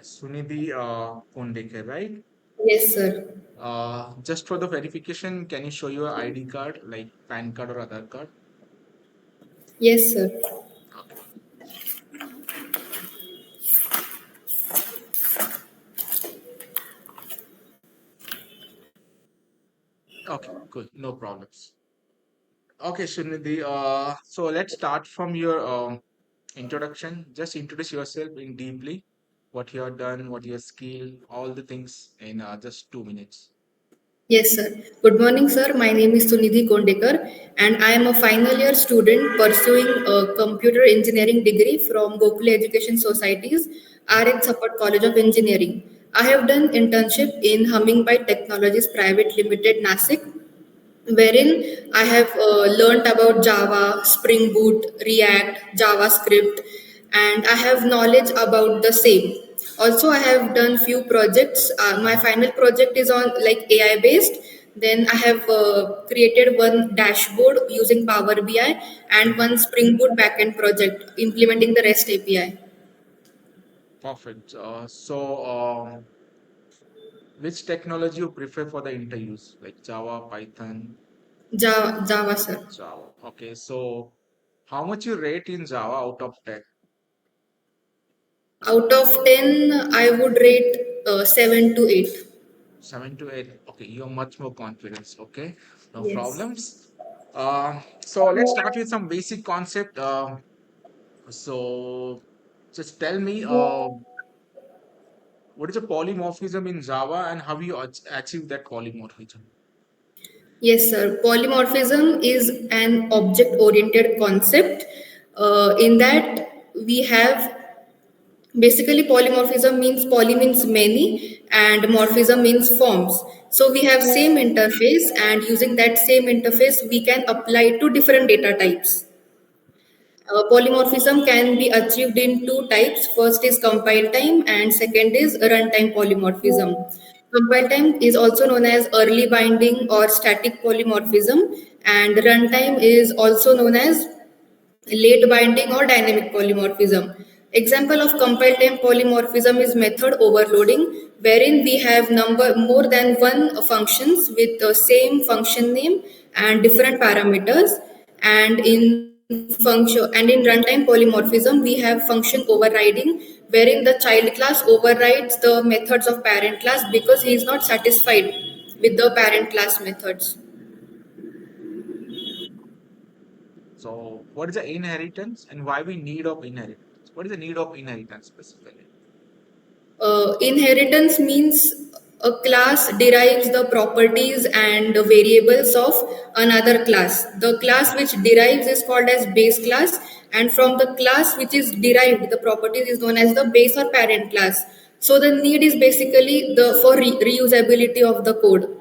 Sunidhi Kondekar, right? Yes, sir. Just for the verification, can you show your ID card, like PAN card or Aadhaar card? Yes, sir. Okay. Okay, cool. No problems. Okay, Sunidhi. So let's start from your introduction. Just introduce yourself in deeply, what you have done, what your skill, all the things in just 2 minutes. Yes, sir. Good morning, sir. My name is Sunidhi Kondekar, and I am a final year student pursuing a computer engineering degree from Gokula Education Society's RH Support College of Engineering. I have done internship in Hummingbird Technologies Private Limited, Nasik, wherein I have learnt about Java, Spring Boot, React, JavaScript, and I have knowledge about the same. Also, I have done few projects. My final project is on like AI based. Then I have created one dashboard using Power BI and one Spring Boot backend project implementing the REST API. Perfect. Which technology you prefer for the interviews, like Java, Python, Java, sir. Java? Okay, so how much you rate in Java out of 10? Out of 10, I would rate 7 to 8. 7 to 8. Okay, you're much more confidence. Okay, no Yes. problems. So let's start with some basic concept. So just tell me, what is a polymorphism in Java and how you achieve that polymorphism? Yes, sir. Polymorphism is an object oriented concept. In that, we have basically polymorphism means poly means many and morphism means forms. So we have same interface, and using that same interface, we can apply to different data types. Polymorphism can be achieved in two types. First is compile time, and second is runtime polymorphism. Compile time is also known as early binding or static polymorphism, and runtime is also known as late binding or dynamic polymorphism. Example of compile time polymorphism is method overloading, wherein we have number more than one functions with the same function name and different parameters. And in runtime polymorphism, we have function overriding, wherein the child class overrides the methods of parent class because he is not satisfied with the parent class methods. So what is the inheritance and why we need of inheritance? What is the need of inheritance specifically? Inheritance means a class derives the properties and the variables of another class. The class which derives is called as base class, and from the class which is derived, the properties is known as the base or parent class. So the need is basically the for reusability of the code.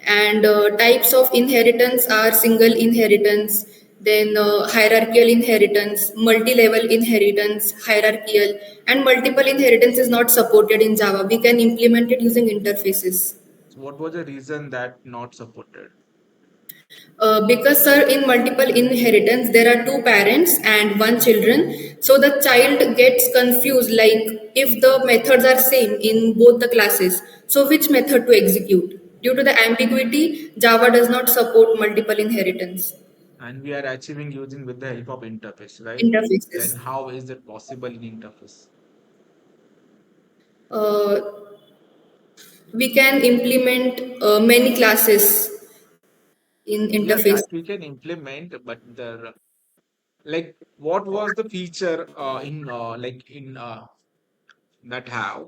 And types of inheritance are single inheritance, then hierarchical inheritance, multi-level inheritance, hierarchical, and multiple inheritance is not supported in Java. We can implement it using interfaces. So what was the reason that not supported? Because, sir, in multiple inheritance there are two parents and one children, so the child gets confused, like if the methods are same in both the classes, so which method to execute. Due to the ambiguity, Java does not support multiple inheritance And we are achieving using with the help of interface, right? Then interfaces. how is that possible in interface? uh, we can implement many classes in Yeah, interface. that we can implement, but the like what was the feature in like in that have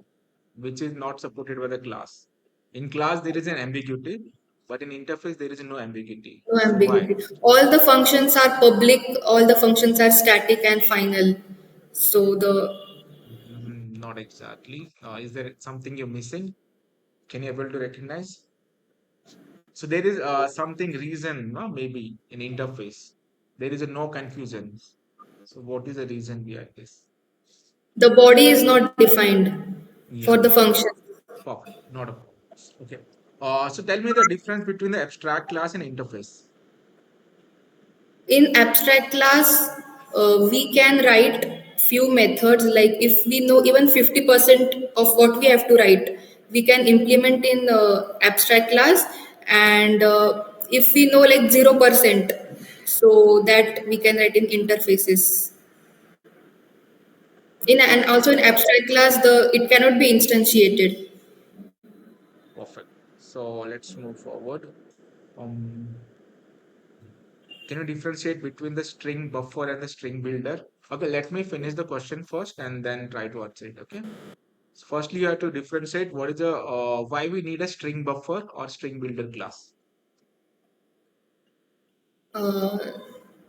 which is not supported by the class? In class there is an ambiguity, but in interface there is no ambiguity. No So why? ambiguity. All the functions are public, all the functions are static and final. So the Not exactly. Is there something you're missing? Can you able to recognize? So there is something reason, no? Maybe in interface. There is a no confusion. So what is the reason behind this? the body is not defined for Yeah, the function. perfect. Not a problem. Okay. So tell me the difference between the abstract class and interface. In abstract class, we can write. few methods, like if we know even 50% of what we have to write, we can implement in abstract class. And if we know like 0%, so that we can write in interfaces. In and also in abstract class, the it cannot be instantiated. Perfect. So let's move forward. Um, can you differentiate between the string buffer and the string builder? Okay, let me finish the question first and then try to answer it. Okay. So firstly, you have to differentiate what is the why we need a string buffer or string builder class. Uh,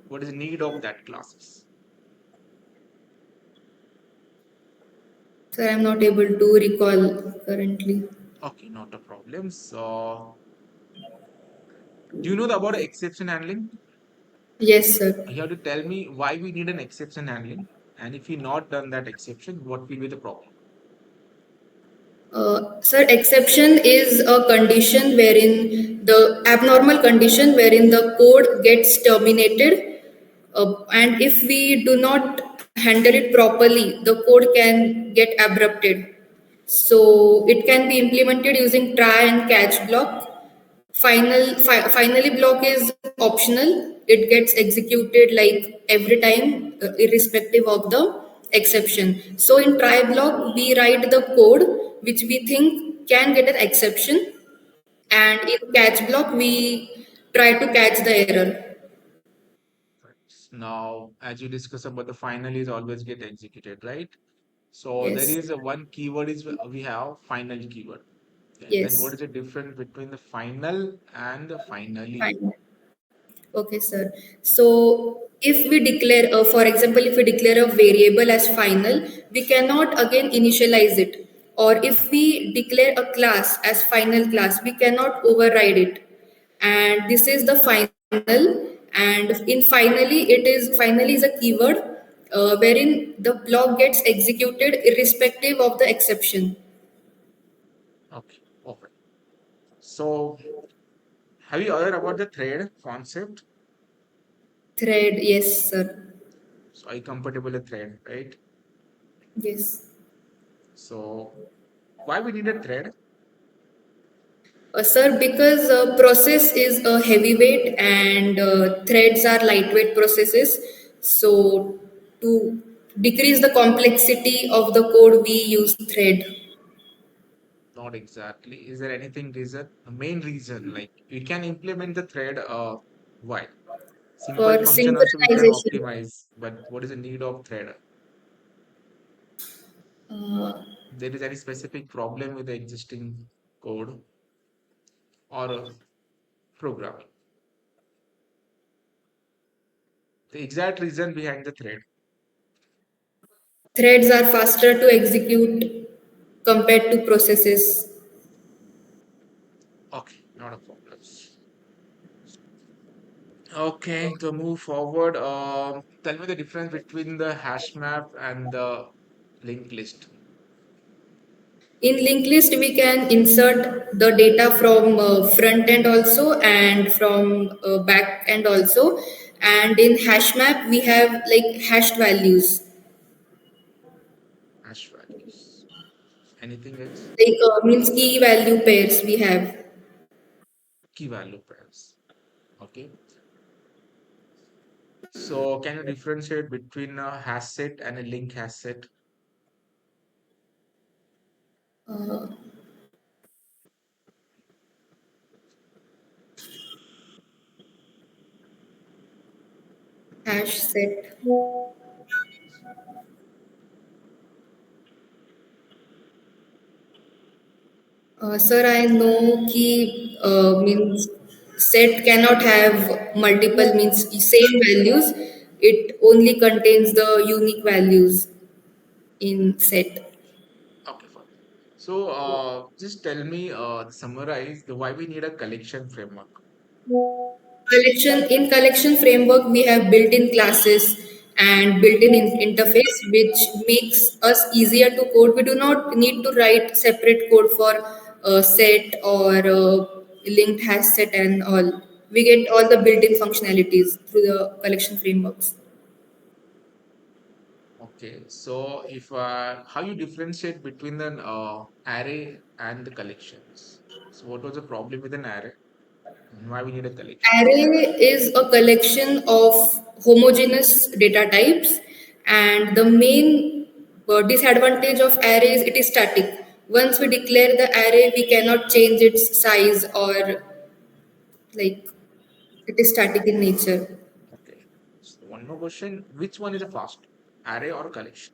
What is the need of that classes? Sir, I'm not able to recall currently. Okay, not a problem. So, do you know about exception handling? Yes, sir. You have to tell me why we need an exception handling, and if we not done that exception, what will be the problem? Sir, exception is a condition wherein the abnormal condition wherein the code gets terminated, and if we do not handle it properly, the code can get abrupted. So it can be implemented using try and catch block. Finally block is optional. It gets executed like every time, irrespective of the exception. So in try block, we write the code which we think can get an exception, and in catch block, we try to catch the error. Now, as you discuss about the final is always get executed, right? So there Yes, is a one keyword is we have final keyword. And then what yes. is the difference between the final and the finally? Fine. Okay, sir. So if we declare, for example, if we declare a variable as final, we cannot again initialize it. Or if we declare a class as final class, we cannot override it. And this is the final. And in finally is a keyword wherein the block gets executed irrespective of the exception. Okay, okay. So have you heard about the thread concept? Thread, yes, sir. So I compatible with thread, right? Yes. So why we need a thread? Sir, because process is a heavyweight and threads are lightweight processes. So, to decrease the complexity of the code, we use thread Not exactly. Is there anything reason? The main reason, like we can implement the thread. Why? Simple for function also we can synchronization. optimize, but what is the need of thread? Uh, There is any specific problem with the existing code or programming? The exact reason behind the thread. Threads are faster to execute compared to processes. Okay, not a problem. Okay, to move forward, tell me the difference between the hash map and the linked list. In linked list, we can insert the data from front end also and from back end also. And in hash map, we have like hashed values, Hash values. Anything else? like means key value pairs we have. Key value pairs. Okay. So can you differentiate between a hash set and a link hash set? Uh, Hash set. Sir, I know key means set cannot have multiple means same values. It only contains the unique values in set. Okay, fine. So just tell me, summarize the why we need a collection framework. Collection framework, we have built-in classes and built-in interface, which makes us easier to code. We do not need to write separate code for set or linked hash set and all. We get all the built-in functionalities through the collection frameworks. Okay, so if how you differentiate between the array and the collections? So what was the problem with an array and why we need a collection? Array is a collection of homogeneous data types, and the main disadvantage of array is it is static. Once we declare the array, we cannot change its size or like it is static in nature. Okay, so one more question: which one is the fast, array or collection?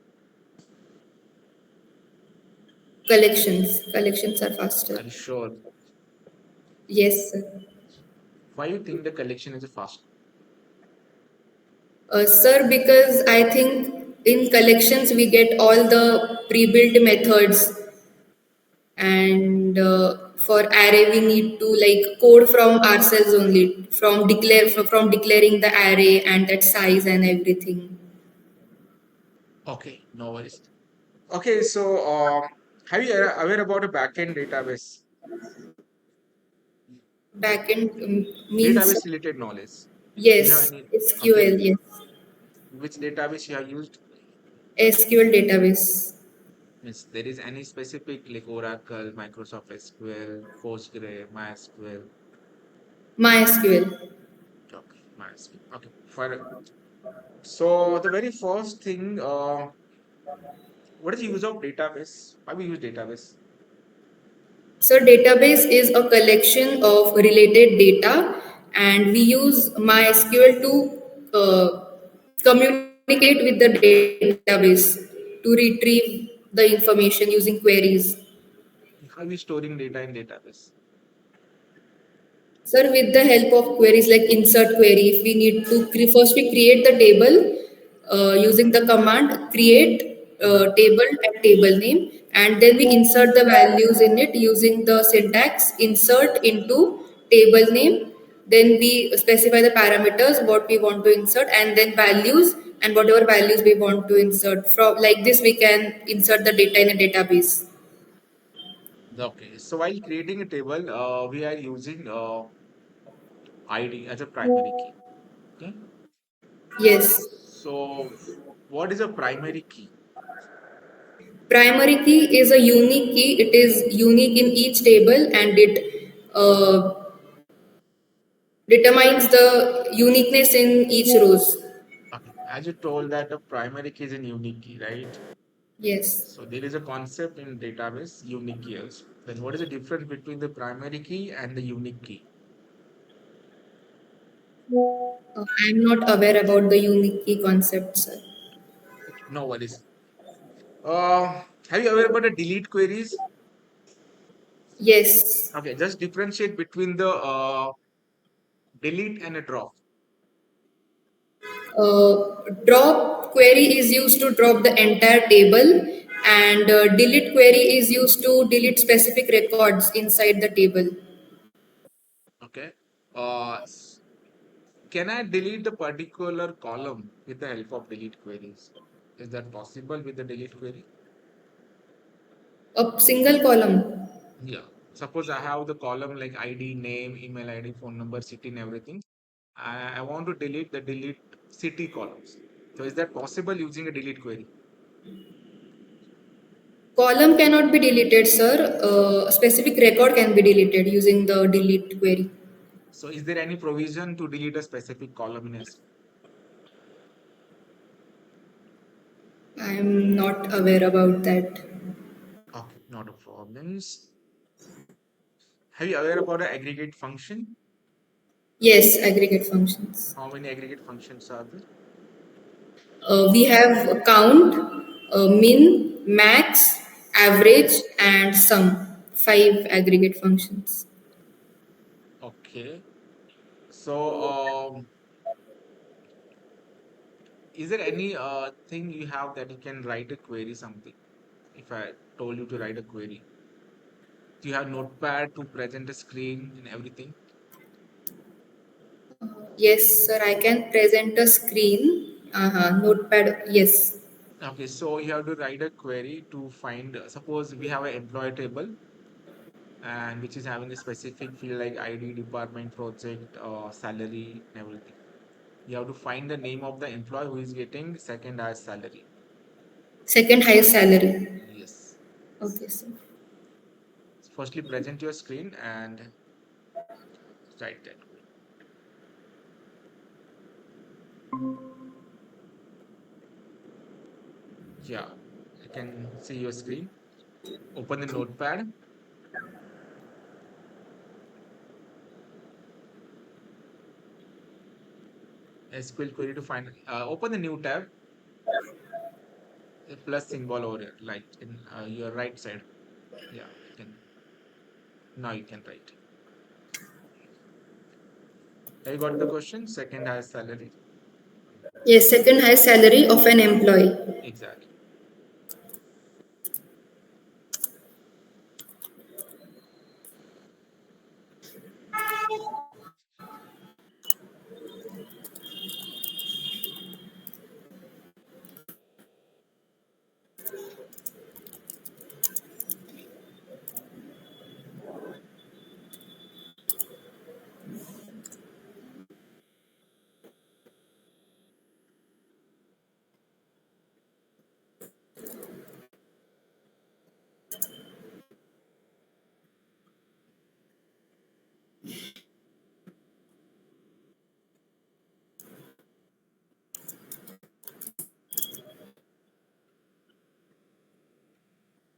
Collections are faster. Are you sure? Yes, sir. Why you think the collection is the fast? Sir, because I think in collections we get all the pre-built methods, and for array we need to like code from ourselves only, from declaring the array and that size and everything. Okay, no worries. Okay, so have you aware about a backend database? Backend means Database related knowledge. Do you have yes, any? Okay, SQL, yes, which database you have used? SQL database, Means there is any specific like Oracle, Microsoft SQL, Postgre, MySQL. MySQL. Okay, MySQL. Okay, for so the very first thing, what is the use of database? Why we use database? So database is a collection of related data, and we use MySQL to communicate with the database to retrieve the information using queries. How we storing data in database? Sir, with the help of queries like insert query, if we need to first we create the table using the command create Hmm. table and table name, and then we insert the values in it using the syntax insert into table name. Then we specify the parameters what we want to insert, and then values and whatever values we want to insert. From like this, we can insert the data in a database. Okay, so while creating a table, we are using ID as a primary key. Okay, Yes. so what is a primary key? Primary key is a unique key. It is unique in each table, and it determines the uniqueness in each rows. Okay, as you told that a primary key is a unique key, right? Yes. So there is a concept in database, unique keys. Then what is the difference between the primary key and the unique key? I'm not aware about the unique key concept, sir. No worries. Have you ever about the delete queries? Yes. Okay, just differentiate between the delete and a drop. Drop query is used to drop the entire table, and delete query is used to delete specific records inside the table. Okay. Can I delete the particular column with the help of delete queries? Is that possible with the delete query? A single column. Yeah. Suppose I have the column like ID, name, email ID, phone number, city, and everything. I want to delete the delete city columns. So is that possible using a delete query? Column cannot be deleted, sir. A specific record can be deleted using the delete query. So is there any provision to delete a specific column in S? I'm not aware about that. Okay, not a problem. Have you aware about an aggregate function? Yes, aggregate functions. How many aggregate functions are there? We have count, min, max, average, and sum. Five aggregate functions. Okay. So is there any thing you have that you can write a query something? If I told you to write a query, do you have notepad to present a screen and everything? Yes, sir. I can present a screen. Notepad. Yes. Okay, so you have to write a query to find, suppose we have an employee table and which is having a specific field like ID, department, project, salary, and everything. You have to find the name of the employee who is getting second highest salary. Second highest salary. Yes. Okay, sir. Firstly, present your screen and write that. Yeah, I can see your screen. Open the notepad. SQL query to find. Open the new tab. A plus symbol over here, like in your right side. Yeah, you can. Now you can write. Have you got the question? Second highest salary. Yes, second highest salary of an employee. Exactly.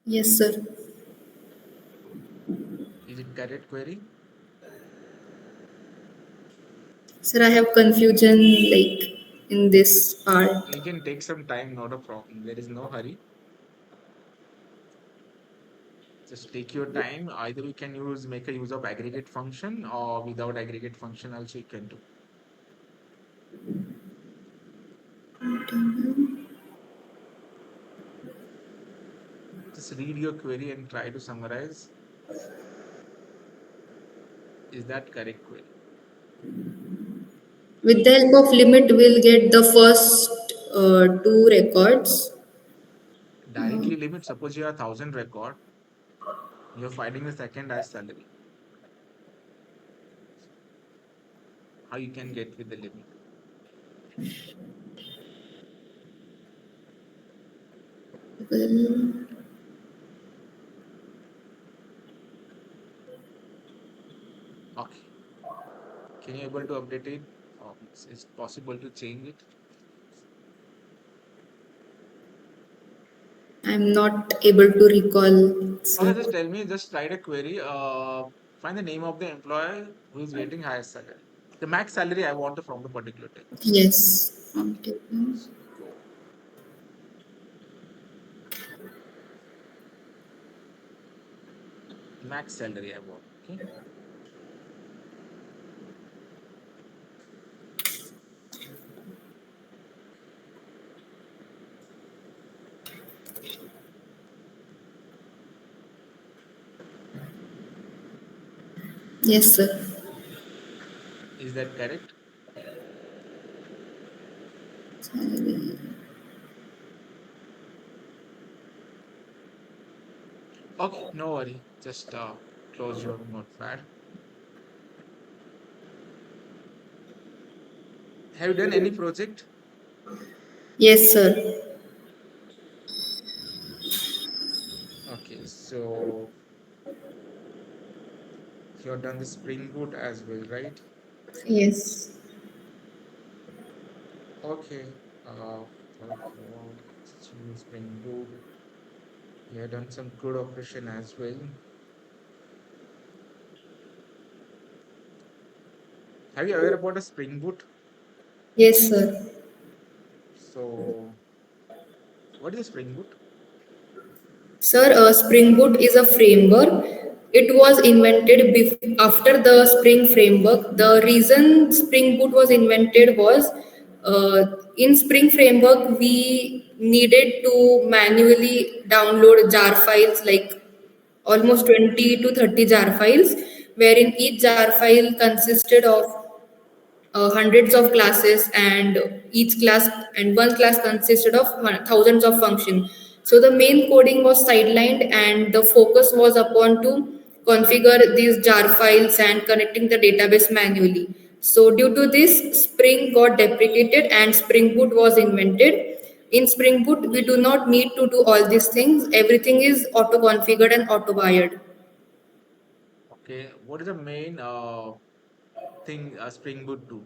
Yes, sir. Is it correct query? Sir, I have confusion like in this part. You can take some time, not a problem. There is no hurry. Just take your time. Either you can make a use of aggregate function, or without aggregate function also you can do. Just read your query and try to summarize. Is that correct query? With the help of limit, we'll get the first two records. Directly limit. Suppose you have 1,000 record, you're finding the second as salary. How you can get with the limit? Well, Okay. Can you able to update it? Is it possible to change it? I'm not able to recall, Okay, sir. just tell me. Just write a query. Find the name of the employee who is getting highest salary. The max salary I want from the particular table. Yes. I'm Okay. taking. So go. Max salary I want. Okay. Yes, sir. Is that correct? Salary. Okay, no worry. Just close your notepad. Have you done any project? Yes, sir. Okay, so you have done the Spring Boot as well, right? Yes. Okay. Spring Boot. You have done some CRUD operation as well. Have you aware about a Spring Boot? Yes, sir. So, what is a Spring Boot? Sir, Spring Boot is a framework. It was invented after the Spring framework. The reason Spring Boot was invented was in Spring framework we needed to manually download jar files, like almost 20 to 30 jar files, wherein each jar file consisted of hundreds of classes, and each class and one class consisted of thousands of functions. So the main coding was sidelined and the focus was upon to configure these jar files and connecting the database manually. So due to this, Spring got deprecated and Spring Boot was invented. In Spring Boot, we do not need to do all these things. Everything is auto configured and auto wired. Okay, what is the main thing Spring Boot do?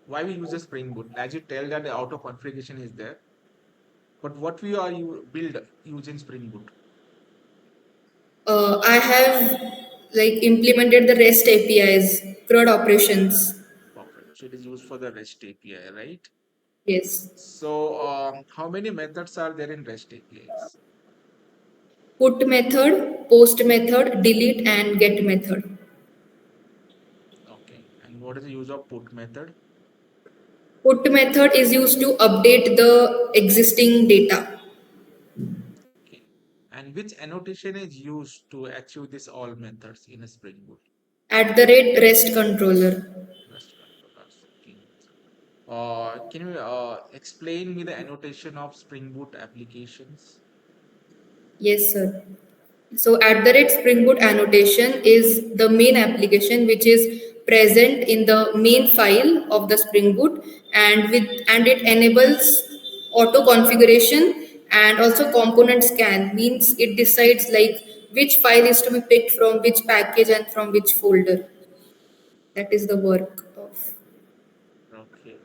Why we use a Spring Boot? As you tell that the auto configuration is there, but what we are you build using Spring Boot? I have like implemented the REST APIs, CRUD operations. Perfect. So it is used for the REST API, right? Yes. So how many methods are there in REST APIs? Put method, post method, delete, and get method. Okay, and what is the use of put method? Put method is used to update the existing data. Okay, and which annotation is used to achieve this all methods in a Spring Boot? @REST controller. REST controllers. Okay. Can you explain me the annotation of Spring Boot applications? Yes, sir. So @Spring Boot annotation is the main application which is present in the main file of the Spring Boot, and it enables auto configuration and also component scan, means it decides like which file is to be picked from which package and from which folder. That is the work of. Okay.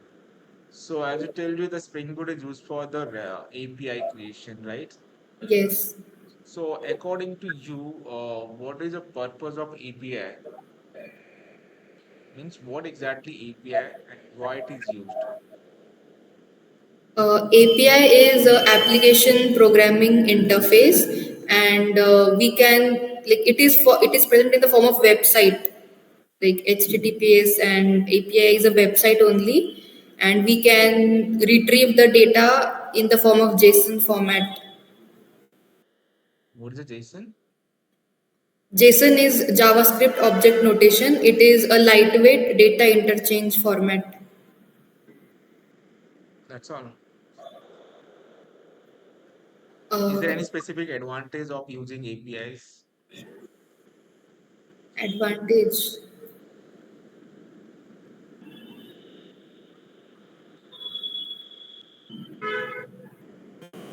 So as you told you, the Spring Boot is used for the API creation, right? Yes. So according to you, what is the purpose of API? Means what exactly API and why it is used? API is a application programming interface, and we can like it is present in the form of website like HTTPS, and API is a website only, and we can retrieve the data in the form of JSON format. What is a JSON? JSON is JavaScript object notation. It is a lightweight data interchange format. That's all. Is there Uh, any specific advantage of using APIs? Advantage.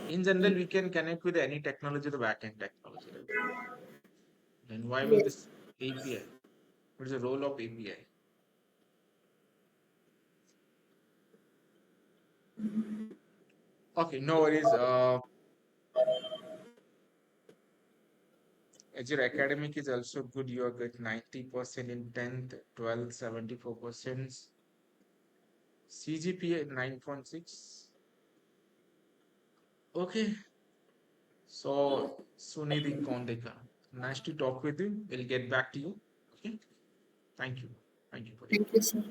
In general, we can connect with any technology, the backend technology, right? Then why will Yes. this API? What is the role of API? Okay, no worries. As your academic is also good, you are good 90% in 10th, 12th, 74%. CGPA 9.6. Okay, so Sunidhi Kondeka. Nice to talk with you. We'll get back to you. Okay, thank you. Thank you for your Thank you, sir.